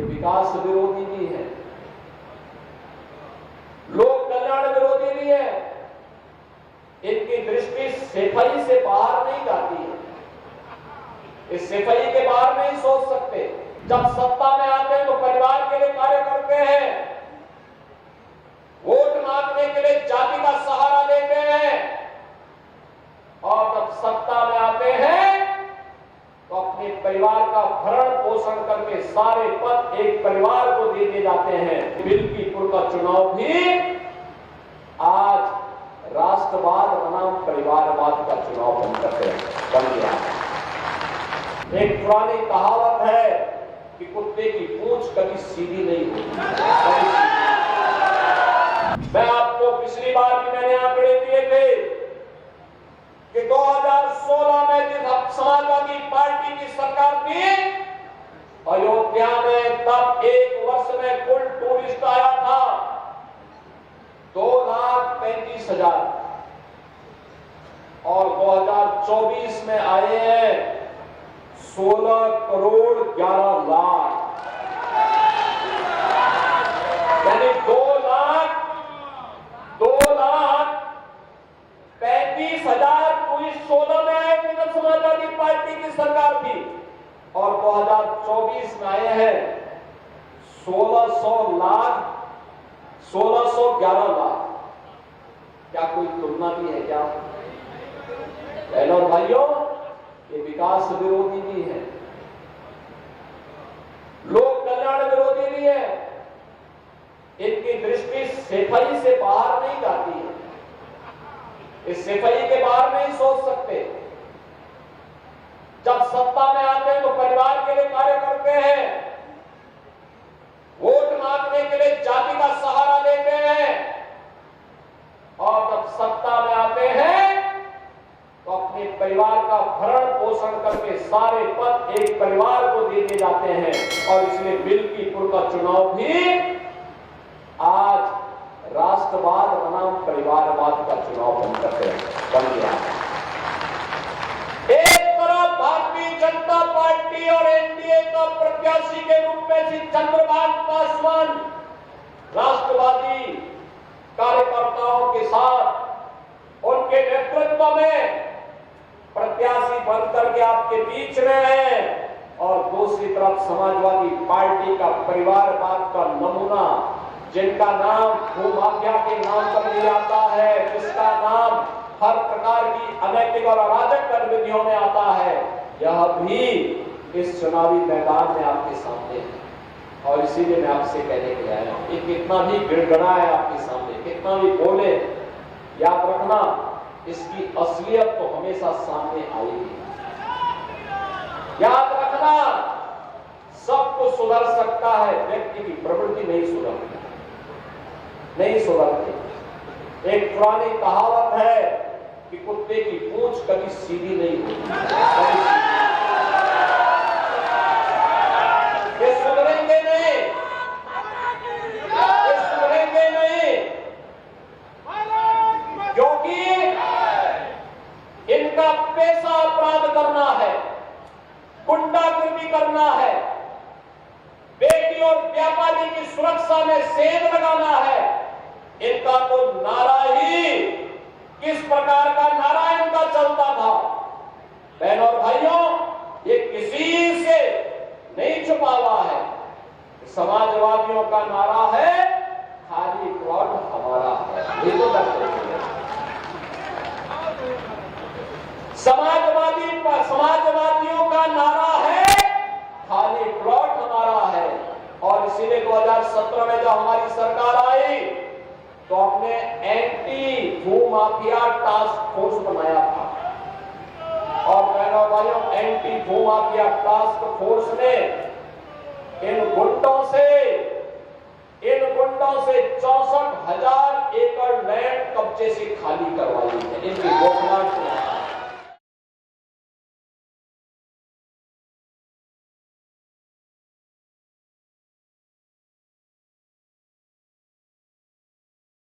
विकास विरोधी भी है, लोक कल्याण विरोधी भी है। इनकी दृष्टि सफाई से बाहर नहीं जाती है, इस सफाई के बाहर नहीं सोच सकते। जब सत्ता में आते हैं तो परिवार के लिए कार्य करते हैं, वोट मांगने के लिए जाति का सहारा लेते हैं, और जब सत्ता में आते हैं तो अपने परिवार का भरण पोषण करके सारे पद एक परिवार को दे दिए जाते हैं। बिल्कीपुर का चुनाव भी आज राष्ट्रवाद बनाम परिवारवाद का चुनाव बन गया। एक पुरानी कहावत है कि कुत्ते की पूंछ कभी सीधी नहीं होती। मैं आपको पिछली बार भी मैंने आंकड़े दिए थे कि 2016 में जिस समाजवादी पार्टी की सरकार थी, अयोध्या में तब एक वर्ष में कुल टूरिस्ट आया था 2,35,000 और 2024 में आए हैं 16 करोड़ 11 लाख, यानी 2,35,000 टूरिस्ट 16 में आए थे जब समाजवादी पार्टी की सरकार थी, और 2024 में आए हैं 1611 लाख। क्या कोई तुलना भी है क्या? बहनों और भाइयों, ये विकास विरोधी भी है, लोक कल्याण विरोधी भी है। इनकी दृष्टि सफाई से बाहर नहीं जाती है, इस सफाई के बाहर नहीं सोच सकते। जब सत्ता में आते हैं तो परिवार के लिए कार्य करते हैं, वोट मांगने के लिए जाति का सहारा लेते हैं, और जब सत्ता में आते हैं तो अपने परिवार का भरण पोषण करके सारे पद एक परिवार को दे दिए जाते हैं। और इसलिए बिल्कीपुर का चुनाव भी आज राष्ट्रवाद बनाम परिवारवाद का चुनाव बन गया। एक तरफ भारतीय जनता पार्टी और एनडीए का प्रत्याशी के रूप में श्री चंद्रबाबू पासवान राष्ट्रवादी कार्यकर्ताओं के साथ उनके नेतृत्व में प्रत्याशी बनकर के आपके बीच में है, और दूसरी तरफ समाजवादी पार्टी का परिवारवाद का नमूना, जिनका नाम भूमाफिया के नाम पर लिया जाता है, जिसका नाम हर प्रकार की अनैतिक और अराजक गतिविधियों में आता है, यह भी इस चुनावी मैदान में आपके सामने है। और इसीलिए मैं आपसे कहने के लिए आया हूं, ये कितना भी गिड़गिड़ाए आपके सामने, कितना भी बोले, याद रखना इसकी असलियत तो हमेशा सामने आएगी। याद रखना, सब कुछ सुधर सकता है, व्यक्ति की प्रवृत्ति नहीं सुधरती। एक पुरानी कहावत है कि कुत्ते की पूंछ कभी सीधी नहीं होती। ये सुधरेंगे नहीं, ये सुधरेंगे नहीं, क्योंकि इनका पैसा अपराध करना है, गुंडागर्दी करना है, बेटी और व्यापारी की सुरक्षा में सेंध लगाना है। इनका तो नारा ही किस प्रकार का नारा इनका चलता था। बहनों और भाइयों, ये किसी से नहीं छुपा हुआ है। समाजवादियों का नारा है खाली प्लॉट हमारा है, ये तो समाजवादियों का नारा है खाली प्लॉट हमारा है। और इसीलिए 2017 में जब हमारी सरकार आई तो हमने एंटी भूमाफिया टास्क फोर्स बनाया था, और बहनों भाइयों, एंटी भूमाफिया टास्क फोर्स ने इन गुंडों से 64,000 एकड़ लैंड कब्जे से खाली करवाई।